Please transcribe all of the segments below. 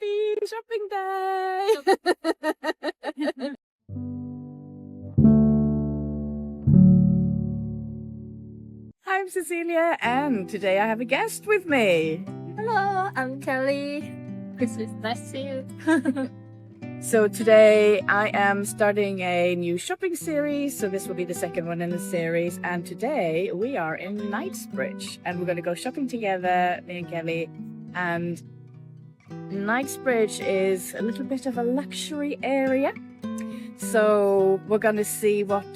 Happy shopping day! I'm Cecilia, and today I have a guest with me. Hello, I'm Kelly. It's nice to see you. So today I am starting a new shopping series, so this will be the second one in the series, and today we are in Knightsbridge and we're going to go shopping together, me and Kelly. And Knightsbridge is a little bit of a luxury area, so we're going to see what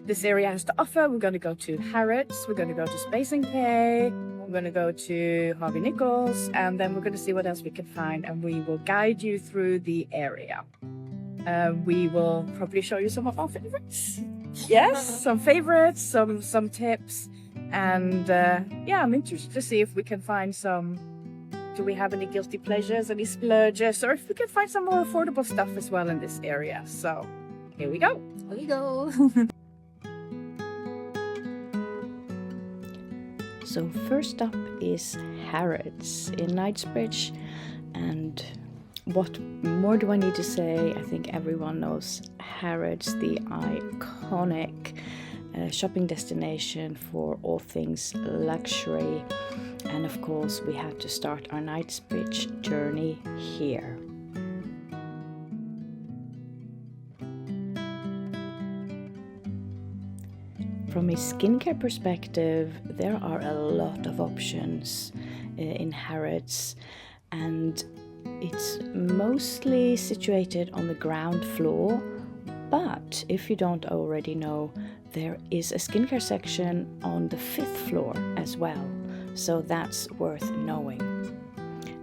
this area has to offer. We're going to go to Harrods, we're going to go to SpaceNK, we're going to go to Harvey Nichols, and then we're going to see what else we can find, and we will guide you through the area. We will probably show you some of our favorites. Yes, some favorites, some tips, and yeah, I'm interested to see if we can find some. Do we have any guilty pleasures, any splurges, or if we can find some more affordable stuff as well in this area. So here we go. Here we go. So first up is Harrods in Knightsbridge, and what more do I need to say? I think everyone knows Harrods, the iconic shopping destination for all things luxury, and of course we had to start our Knightsbridge journey here. From a skincare perspective, there are a lot of options in Harrods, and it's mostly situated on the ground floor, but if you don't already know, there is a skincare section on the 5th floor as well, so that's worth knowing.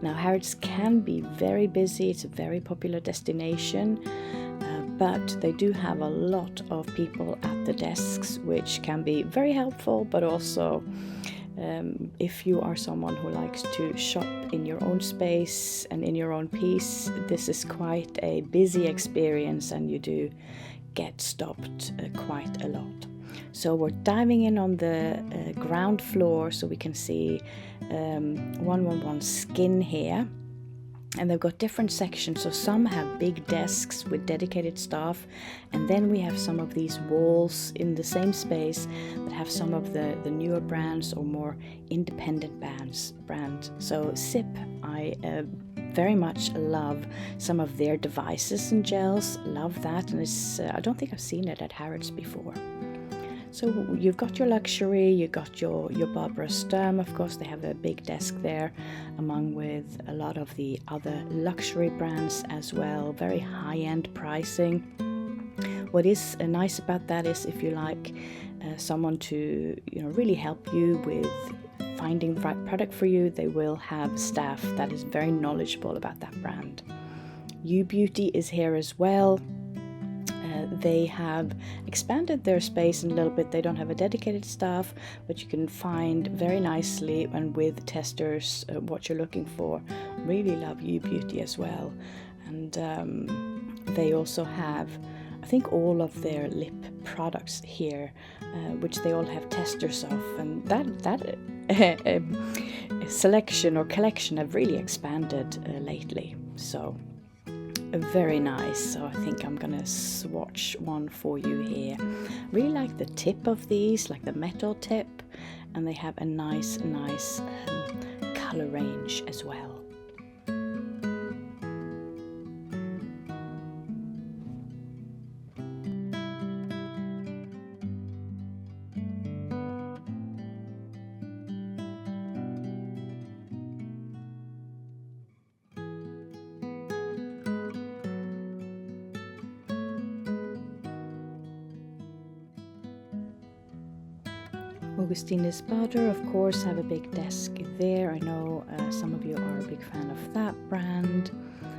Now, Harrods can be very busy, it's a very popular destination, but they do have a lot of people at the desks, which can be very helpful, but also if you are someone who likes to shop in your own space and in your own peace, this is quite a busy experience and you do get stopped quite a lot. So we're diving in on the ground floor so we can see 111 Skin here. And they've got different sections, so some have big desks with dedicated staff, and then we have some of these walls in the same space that have some of the newer brands or more independent brands. So Sip, I very much love some of their devices and gels, love that, and it's I don't think I've seen it at Harrods before. So you've got your luxury, you've got your Barbara Sturm, of course they have a big desk there, along with a lot of the other luxury brands as well, very high-end pricing. What is nice about that is if you like someone to really help you with finding the right product for you, they will have staff that is very knowledgeable about that brand. U Beauty is here as well. They have expanded their space a little bit. They don't have a dedicated staff, but you can find very nicely and with testers what you're looking for. Really love U Beauty as well. And they also have, I think, all of their lip products here, which they all have testers of. And that selection or collection have really expanded lately. So very nice. So I think I'm gonna swatch one for you here. Really like the tip of these, like the metal tip, and they have a nice color range as well. Augustina's Bader, of course, have a big desk there. I know some of you are a big fan of that brand,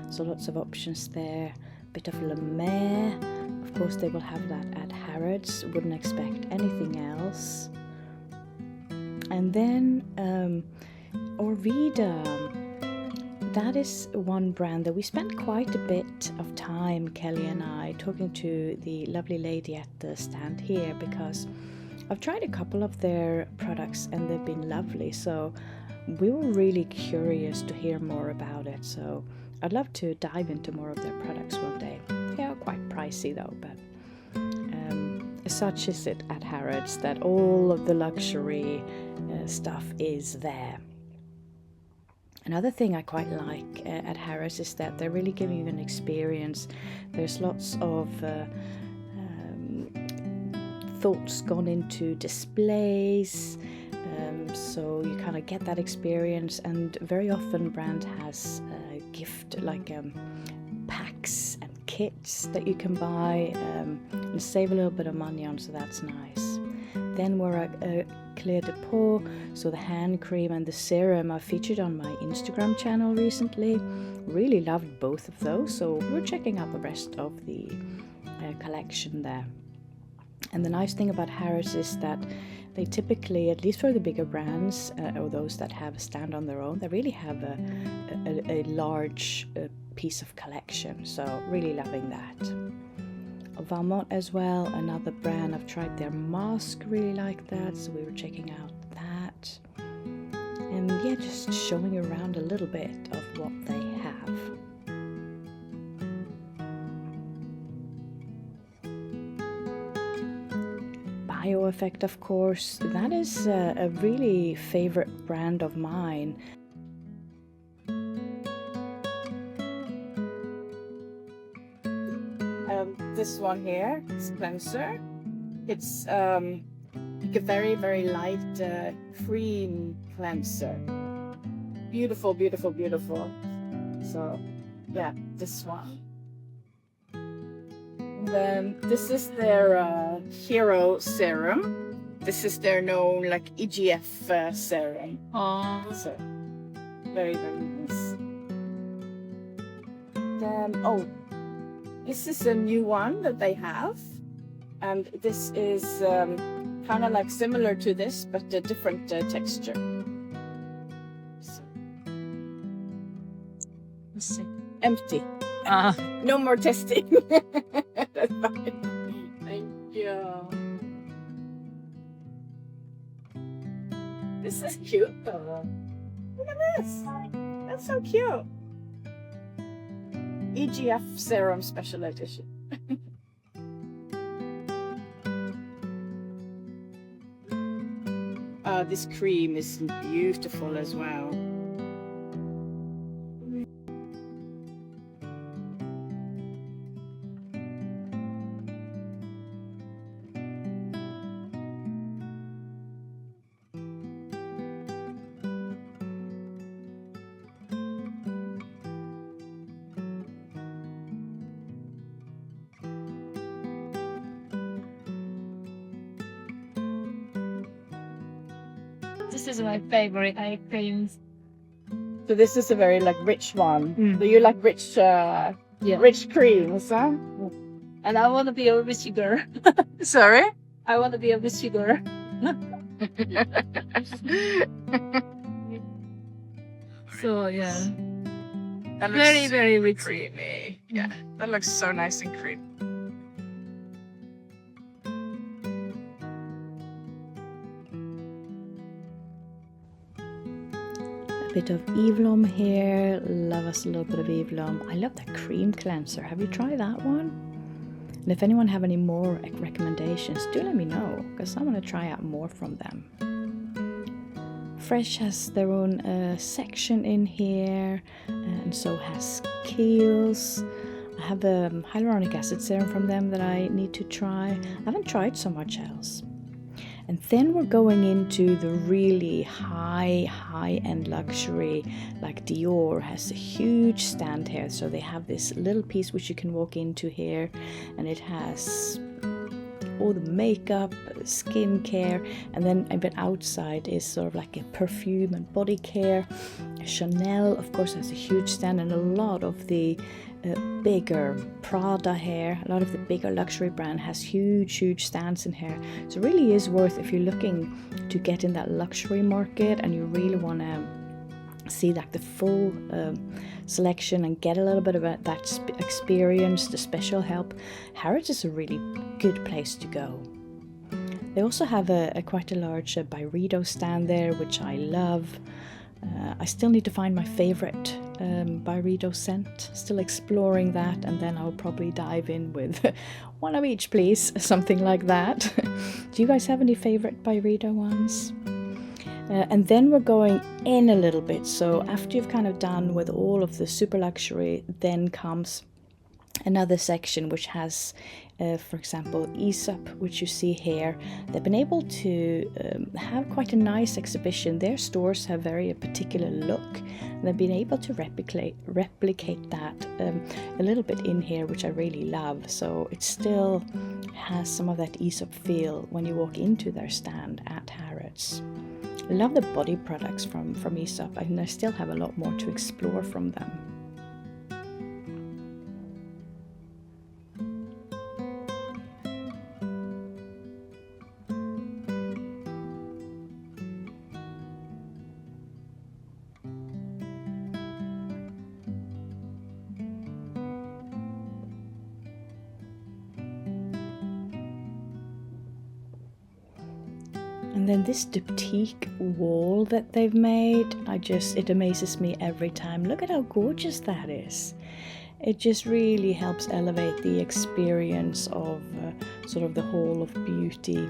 so lots of options there. Bit of La Mer, of course they will have that at Harrods, wouldn't expect anything else. And then Orveda, that is one brand that we spent quite a bit of time, Kelly and I, talking to the lovely lady at the stand here, because I've tried a couple of their products and they've been lovely. So we were really curious to hear more about it. So I'd love to dive into more of their products one day. They are quite pricey though, but such is it at Harrods that all of the luxury stuff is there. Another thing I quite like at Harrods is that they're really giving you an experience. There's lots of thoughts gone into displays, so you kind of get that experience, and very often brand has a gift like packs and kits that you can buy and save a little bit of money on, so that's nice. Then we're at Clear de Peau, so the hand cream and the serum I've featured on my Instagram channel recently. Really loved both of those, so we're checking out the rest of the collection there. And the nice thing about Harrods is that they typically, at least for the bigger brands or those that have a stand on their own, they really have a large piece of collection, so really loving that. Valmont as well, another brand. I've tried their mask, really like that, so we were checking out that. And yeah, just showing you around a little bit of what they have. BioEffect, of course, that is a really favorite brand of mine. This one here, this cleanser, it's like a very, very light cream cleanser. Beautiful, beautiful, beautiful. So yeah, this one. And then this is their Hero serum. This is their known like EGF serum. Oh. So very, very nice. Then this is a new one that they have, and this is kind of like similar to this, but a different texture. So. Let's see. Empty. No more testing. That's fine. Thank you. This is cute though. Look at this. That's so cute. EGF Serum Special Edition. This cream is beautiful as well. This is my favorite eye cream. So this is a very like rich one. Mm. Do you like rich, rich creams? Huh? And I want to be a rich girl. Sorry. I want to be a rich girl. So yeah, That very, very rich. creamy. Yeah, that looks so nice and creamy. A bit of Evelom here. Love us a little bit of Evelom. I love that cream cleanser. Have you tried that one? And if anyone have any more recommendations, do let me know, because I want to try out more from them. Fresh has their own section in here, and so has Kiehl's. I have a hyaluronic acid serum from them that I need to try. I haven't tried so much else. And then we're going into the really high-end luxury, like Dior has a huge stand here. So they have this little piece which you can walk into here, and it has all the makeup, skincare, and then a bit outside is sort of like a perfume and body care. Chanel, of course, has a huge stand, and a lot of the bigger Prada here, a lot of the bigger luxury brand has huge stands in here. So it really is worth, if you're looking to get in that luxury market and you really want to see like the full selection and get a little bit of that experience, the special help, Harrods is a really good place to go. They also have a quite a large Byredo stand there, which I love. I still need to find my favorite Byredo scent, still exploring that, and then I'll probably dive in with one of each, please, something like that. Do you guys have any favorite Byredo ones? And then we're going in a little bit, so after you've kind of done with all of the super luxury, then comes another section which has, for example, Aesop, which you see here. They've been able to have quite a nice exhibition. Their stores have very a particular look. They've been able to replicate that a little bit in here, which I really love. So it still has some of that Aesop feel when you walk into their stand at Harrods. I love the body products from Aesop, and I still have a lot more to explore from them. And then this diptyque wall that they've made, it amazes me every time. Look at how gorgeous that is. It just really helps elevate the experience of sort of the Hall of Beauty.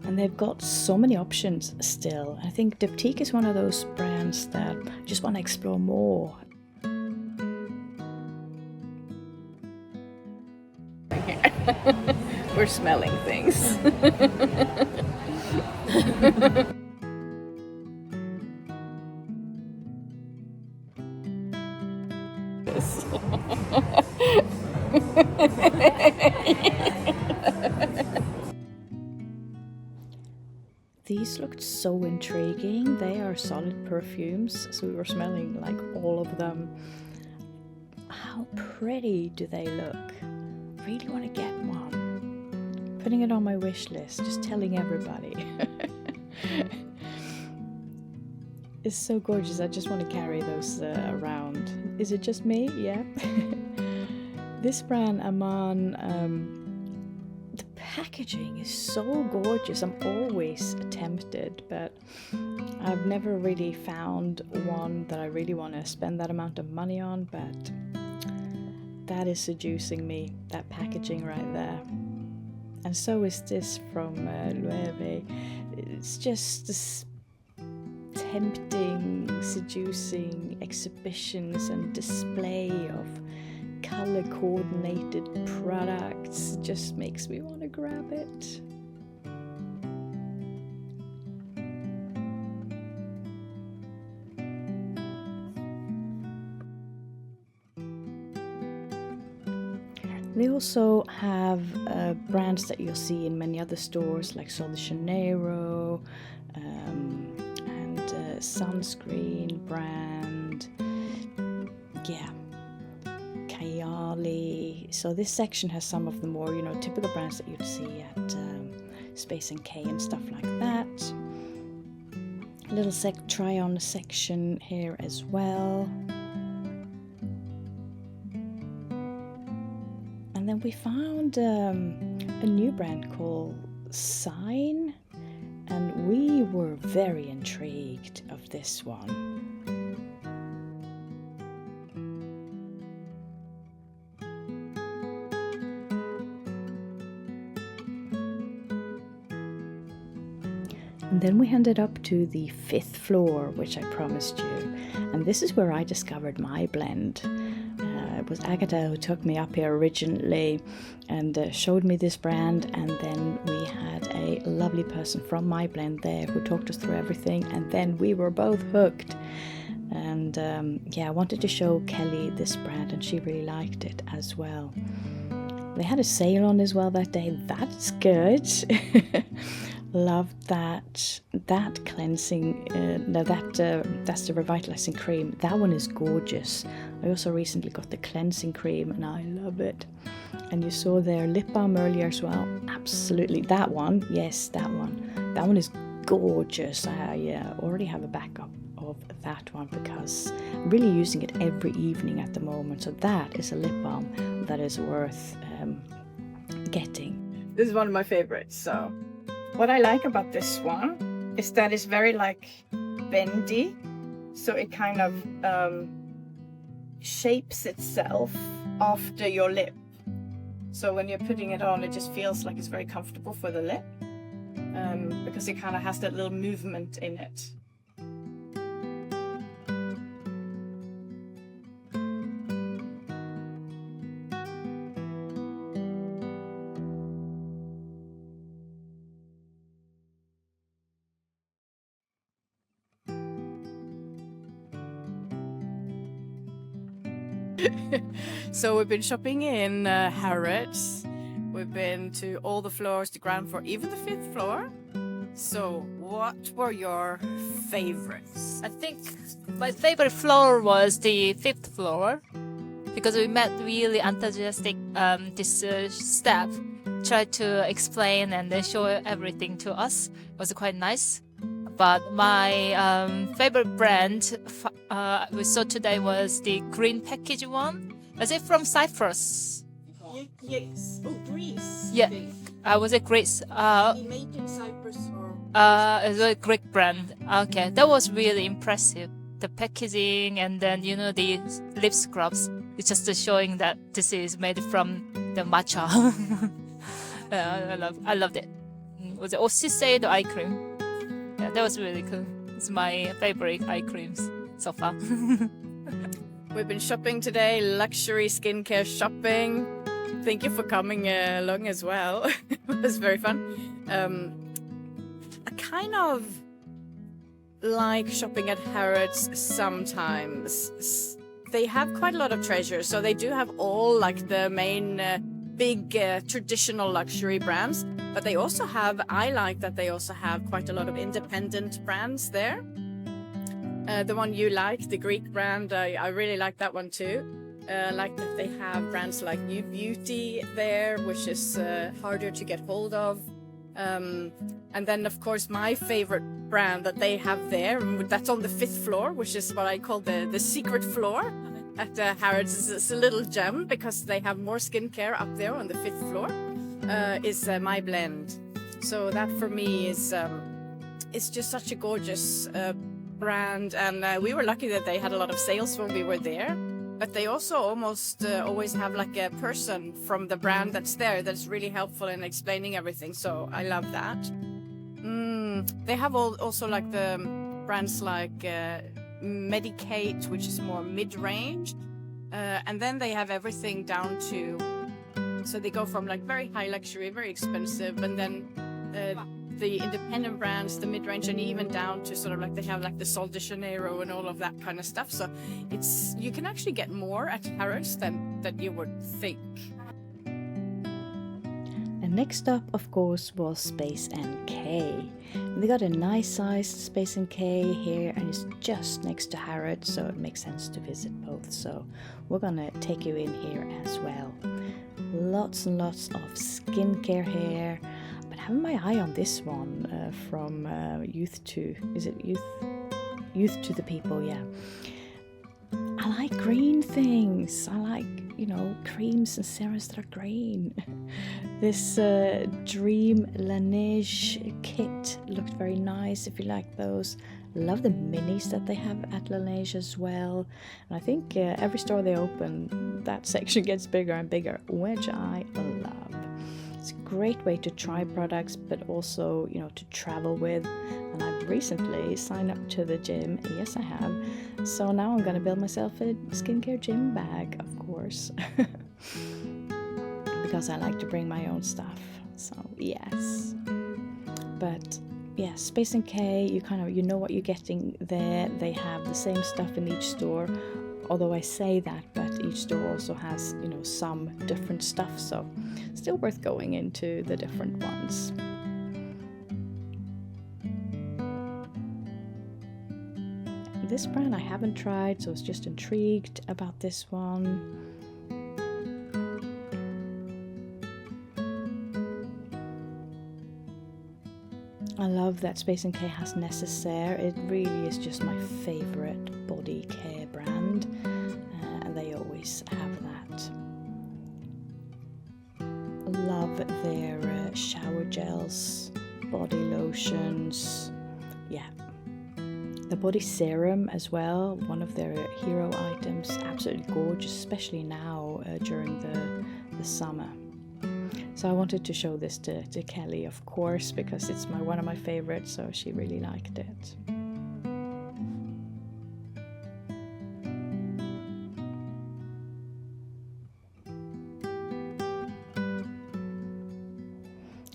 And they've got so many options still. I think diptyque is one of those brands that I just want to explore more. We're smelling things. These looked so intriguing. They are solid perfumes, so we were smelling like all of them. How pretty do they look? Really want to get one. Putting it on my wish list, just telling everybody. It's so gorgeous. I just want to carry those around. Is it just me? Yeah. This brand, Aman, the packaging is so gorgeous. I'm always tempted, but I've never really found one that I really want to spend that amount of money on, but that is seducing me, that packaging right there. And so is this from Loewe. It's just this tempting, seducing exhibitions and display of color-coordinated products. It just makes me want to grab it. They also have brands that you'll see in many other stores, like Sol de Janeiro and sunscreen brand, yeah, Kayali. So this section has some of the more, typical brands that you'd see at SpaceNK and stuff like that. A little try-on section here as well. And then we found a new brand called Sign, and we were very intrigued of this one. And then we ended up to the 5th floor, which I promised you, and this is where I discovered my blend. It was Agatha who took me up here originally and showed me this brand, and then we had a lovely person from my blend there who talked us through everything, and then we were both hooked. And I wanted to show Kelly this brand, and she really liked it as well. They had a sale on as well that day. That's good. Loved that cleansing. That's the revitalizing cream. That one is gorgeous. I also recently got the cleansing cream, and I love it. And you saw their lip balm earlier as well. Absolutely, that one. Yes, that one. That one is gorgeous. I already have a backup of that one because I'm really using it every evening at the moment. So that is a lip balm that is worth getting. This is one of my favorites. So what I like about this one is that it's very bendy, so it kind of shapes itself after your lip. So when you're putting it on, it just feels like it's very comfortable for the lip, because it kind of has that little movement in it. So we've been shopping in Harrods. We've been to all the floors, the ground floor, even the 5th floor. So what were your favorites? I think my favorite floor was the 5th floor because we met really enthusiastic staff, tried to explain and then show everything to us. It was quite nice. But my favorite brand we saw today was the green package one. Is it from Cyprus? Yes. Oh, Greece. Yeah. Was it Greece? Made in Cyprus or... It's a Greek brand. Okay, that was really impressive. The packaging and then, you know, the lip scrubs. It's just showing that this is made from the matcha. I loved it. Was it Shiseido eye cream? Yeah, that was really cool. It's my favorite eye creams so far. We've been shopping today, luxury skincare shopping. Thank you for coming along as well. It was very fun. I kind of like shopping at Harrods sometimes. They have quite a lot of treasures, so they do have all like the main big traditional luxury brands, but they also have, I like that they also have quite a lot of independent brands there. The one you like, the Greek brand, I really like that one too. I like that they have brands like New Beauty there, which is harder to get hold of. And then, of course, my favorite brand that they have there, that's on the 5th floor, which is what I call the secret floor at Harrods. It's a little gem because they have more skincare up there on the 5th floor, is My Blend. So that for me is it's just such a gorgeous brand, and we were lucky that they had a lot of sales when we were there. But they also almost always have like a person from the brand that's there that's really helpful in explaining everything. So I love that. They have also like the brands like Medicate, which is more mid-range. And then they have everything down to, so they go from like very high luxury, very expensive, and then the independent brands, the mid-range, and even down to sort of like they have like the Sol de Janeiro and all of that kind of stuff. So it's, you can actually get more at Harrods than you would think. And next up, of course, was SpaceNK. They got a nice sized SpaceNK here, and it's just next to Harrods, so it makes sense to visit both. So we're gonna take you in here as well. Lots and lots of skincare here. But having my eye on this one from Youth to the People, yeah. I like green things. I like, you know, creams and serums that are green. This Dream Laneige kit looked very nice if you like those. Love the minis that they have at Laneige as well. And I think every store they open, that section gets bigger and bigger, which I love. It's a great way to try products, but also, you know, to travel with. And I've recently signed up to the gym. Yes, I have. So now I'm going to build myself a skincare gym bag, of course. Because I like to bring my own stuff. So, yes. But, yeah, SpaceNK, you know what you're getting there. They have the same stuff in each store. Although I say that, but each store also has, you know, some different stuff, so still worth going into the different ones. This brand I haven't tried, so I was just intrigued about this one. I love that SpaceNK has Nécessaire. It really is just my favorite body care brand, and they always have that. Love their shower gels, body lotions. Yeah, The body serum as well, one of their hero items, absolutely gorgeous, especially now during the summer. So I wanted to show this to Kelly, of course, because it's one of my favorites, so she really liked it.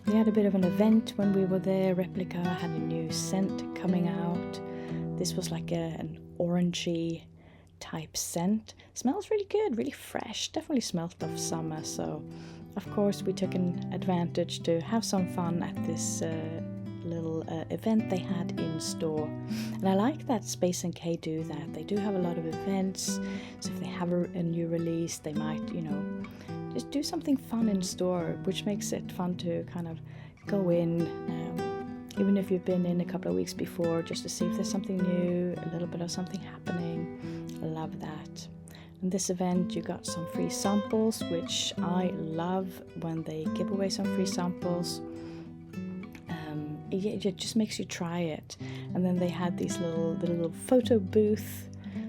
We had a bit of an event when we were there. Replica had a new scent coming out. This was like an orangey type scent. Smells really good, really fresh. Definitely smelled of summer. So, of course, we took an advantage to have some fun at this little event they had in store. And I like that SpaceNK do that. They do have a lot of events. So if they have a new release, they might, just do something fun in store, which makes it fun to kind of go in, even if you've been in a couple of weeks before, just to see if there's something new, a little bit of something happening. I love that. In this event, you got some free samples, which I love when they give away some free samples. It just makes you try it. And then they had these little photo booth.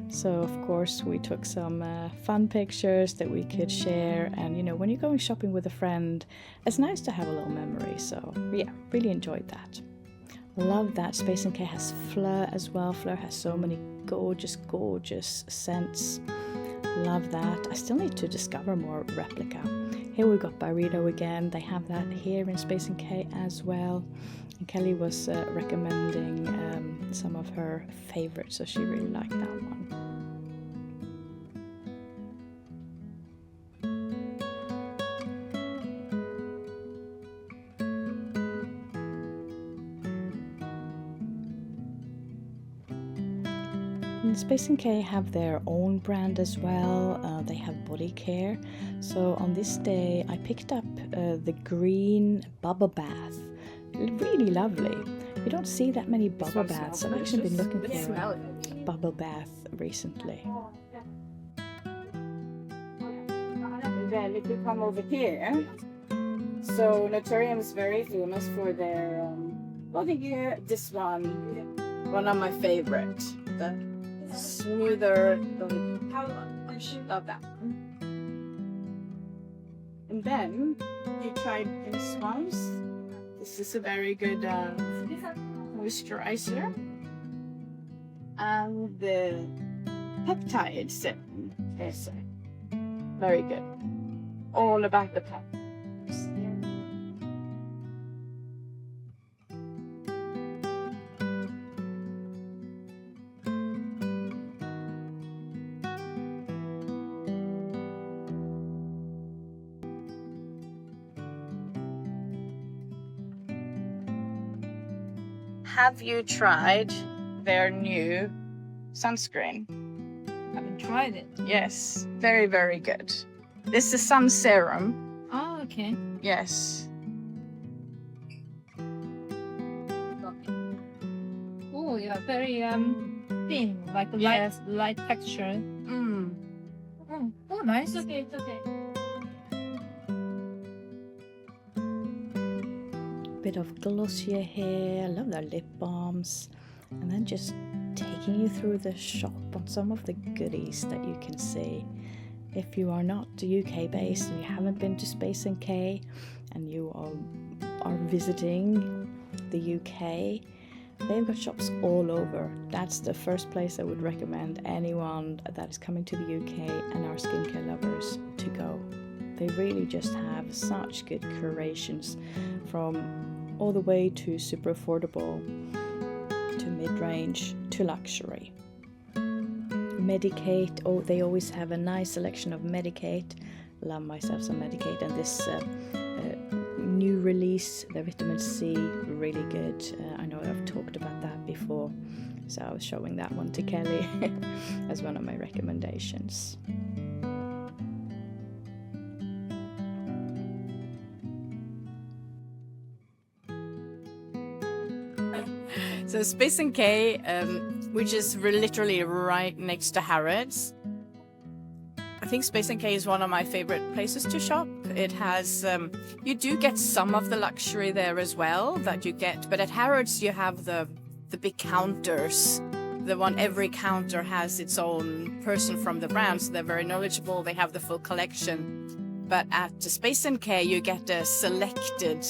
So of course we took some fun pictures that we could share, and when you're going shopping with a friend, it's nice to have a little memory. So yeah, really enjoyed that. Love that SpaceNK has Fleur as well. Fleur has so many gorgeous scents. Love that. I still need to discover more Replica. Here we got Burrito again. They have that here in SpaceNK as well. And Kelly was recommending some of her favorites, so she really liked that one. And SpaceNK have their own brand as well. They have body care. So on this day I picked up the green bubble bath. Really lovely. You don't see that many bubble baths. I've actually been looking for a bubble bath recently. And then if you come over here, so Naturium is very famous for their body gear. This one of my favorite. The smoother, love that. And then you tried this ones. This is a very good moisturizer. And the peptide serum is very good. All about the peptides. Have you tried their new sunscreen? Haven't tried it. Yes, very, very good. This is sun serum. Oh, okay. Yes. Oh, yeah, very thin, like a Yes. light texture. Oh, nice. Okay, it's okay. Bit of glossier hair. I love their lip balms. And then just taking you through the shop on some of the goodies that you can see. If you are not UK based and you haven't been to SpaceNK and you are visiting the UK, they've got shops all over. That's the first place I would recommend anyone that is coming to the UK and our skincare lovers to go. They really just have such good curations, from all the way to super affordable, to mid-range, to luxury. Medicate, they always have a nice selection of Medicate. Love myself some Medicate, and this new release, the vitamin C, really good. I know I've talked about that before, so I was showing that one to Kelly as one of my recommendations. So SpaceNK, which is literally right next to Harrods. I think SpaceNK is one of my favorite places to shop. It has, you do get some of the luxury there as well that you get, but at Harrods you have the big counters the one every counter has its own person from the brand, so they're very knowledgeable. They have the full collection. But at SpaceNK, you get a selected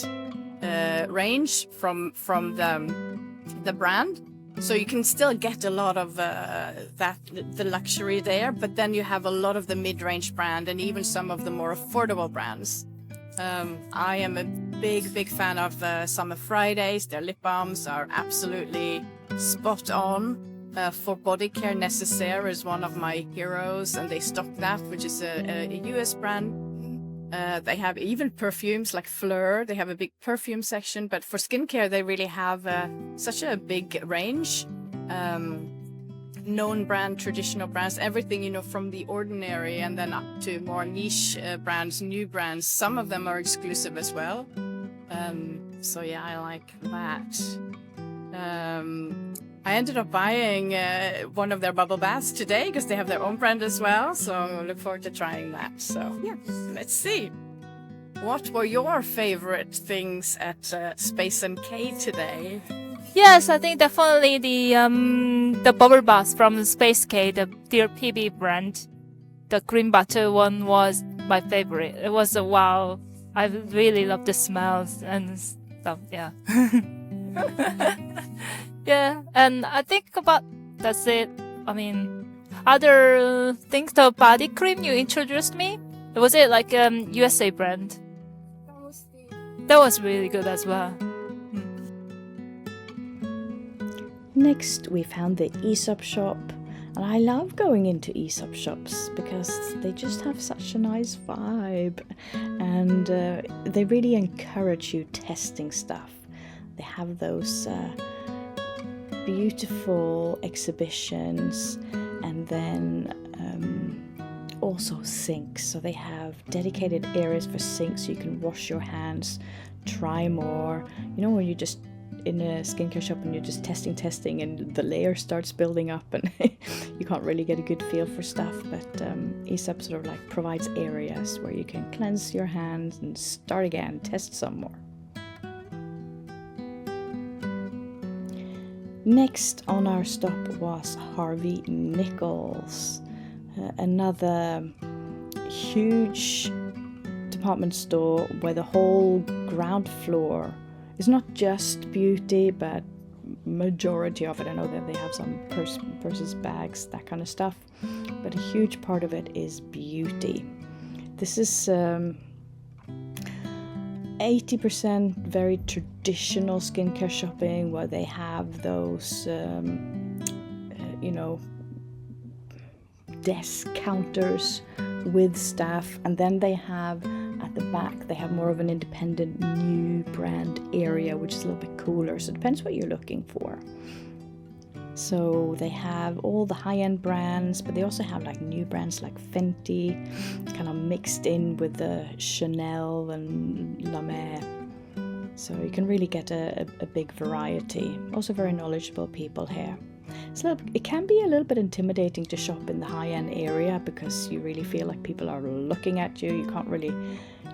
range from the brand. So you can still get a lot of the luxury there, but then you have a lot of the mid-range brand and even some of the more affordable brands. I am a big fan of Summer Fridays. Their lip balms are absolutely spot on. For body care, Necessaire is one of my heroes, and they stock that, which is a US brand. They have even perfumes like Fleur. They have a big perfume section, but for skincare, they really have such a big range. Known brand, traditional brands, everything, you know, from the ordinary and then up to more niche brands, new brands. Some of them are exclusive as well. So yeah, I like that. I ended up buying one of their bubble baths today because they have their own brand as well. So I look forward to trying that. So yeah, let's see. What were your favorite things at SpaceNK today? Yes, I think definitely the bubble bath from SpaceNK, the Dear PB brand, the green butter one was my favorite. It was a wow. I really love the smells and stuff. Yeah. Yeah, and I think that's it. I mean, other things, the body cream you introduced me, was it like USA brand? That was really good as well. Next, we found the Aesop shop, and I love going into Aesop shops because they just have such a nice vibe, and they really encourage you testing stuff. They have those beautiful exhibitions, and then also sinks. So they have dedicated areas for sinks so you can wash your hands, try more. You know, when you just in a skincare shop and you're just testing and the layer starts building up and you can't really get a good feel for stuff, but Aesop sort of like provides areas where you can cleanse your hands and start again, test some more. Next on our stop was Harvey Nichols, another huge department store where the whole ground floor is not just beauty, but majority of it. I know that they have some purses, bags, that kind of stuff, but a huge part of it is beauty. This is 80% very traditional skincare shopping where they have those, desk counters with staff, and then they have at the back, they have more of an independent new brand area, which is a little bit cooler. So it depends what you're looking for. So they have all the high-end brands, but they also have like new brands like Fenty, kind of mixed in with the Chanel and La Mer. So you can really get a big variety. Also very knowledgeable people here. So it can be a little bit intimidating to shop in the high-end area because you really feel like people are looking at you. You can't really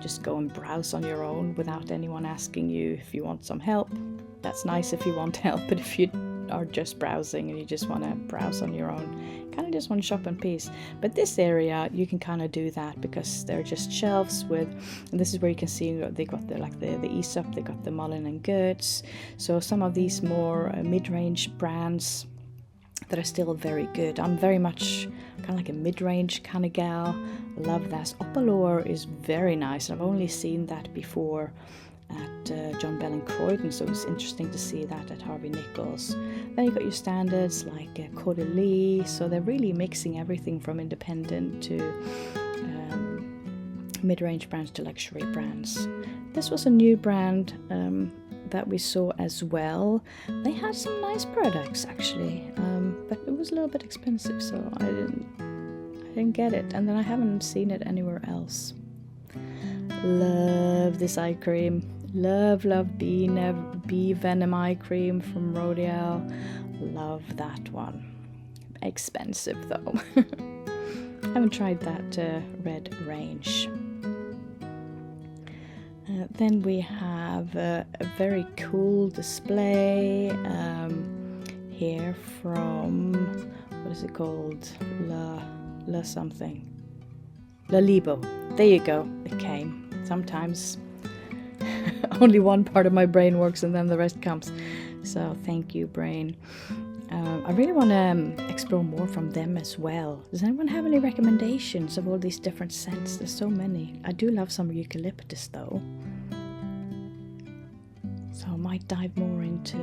just go and browse on your own without anyone asking you if you want some help. That's nice if you want help, but if you are just browsing and you just want to browse on your own, kind of just want to shop in peace. But this area, you can kind of do that because they're just shelves with, and this is where you can see they got the Aesop, they got the Mullen & Goods. So some of these more mid-range brands that are still very good. I'm very much kind of like a mid-range kind of gal. Love that. Opalore is very nice. I've only seen that before at John Bell and Croydon, so it's interesting to see that at Harvey Nichols. Then you got your standards like Caudalie, so they're really mixing everything from independent to mid-range brands to luxury brands. This was a new brand that we saw as well. They had some nice products actually, but it was a little bit expensive, so I didn't get it, and then I haven't seen it anywhere else. Love this eye cream. Love bee venom eye cream from Rodial. Love that one. Expensive though. Haven't tried that red range. Then we have a very cool display here from, what is it called? La something. La Libo. There you go. It came. Sometimes only one part of my brain works and then the rest comes. So thank you, brain. I really want to explore more from them as well. Does anyone have any recommendations of all these different scents? There's so many. I do love some eucalyptus though. So I might dive more into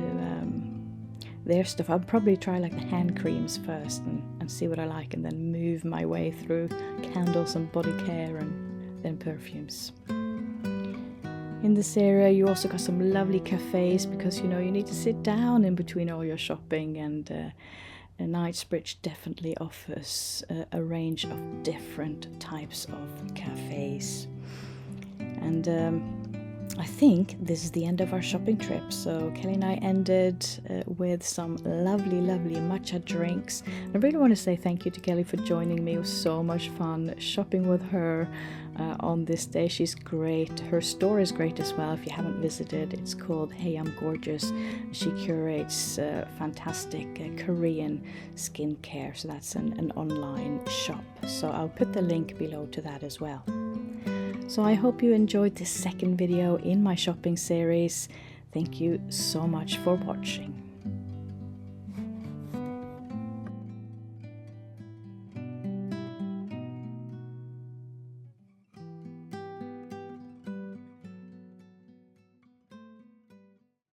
their stuff. I'll probably try like the hand creams first and see what I like, and then move my way through candles and body care and then perfumes. In this area you also got some lovely cafes, because you know you need to sit down in between all your shopping, and Knightsbridge definitely offers a range of different types of cafes. And I think this is the end of our shopping trip. So Kelly and I ended with some lovely matcha drinks. I really want to say thank you to Kelly for joining me. It was so much fun shopping with her on this day. She's great. Her store is great as well. If you haven't visited, it's called Hey I'm Gorgeous. She curates fantastic Korean skincare. So that's an online shop. So I'll put the link below to that as well. So I hope you enjoyed this second video in my shopping series. Thank you so much for watching.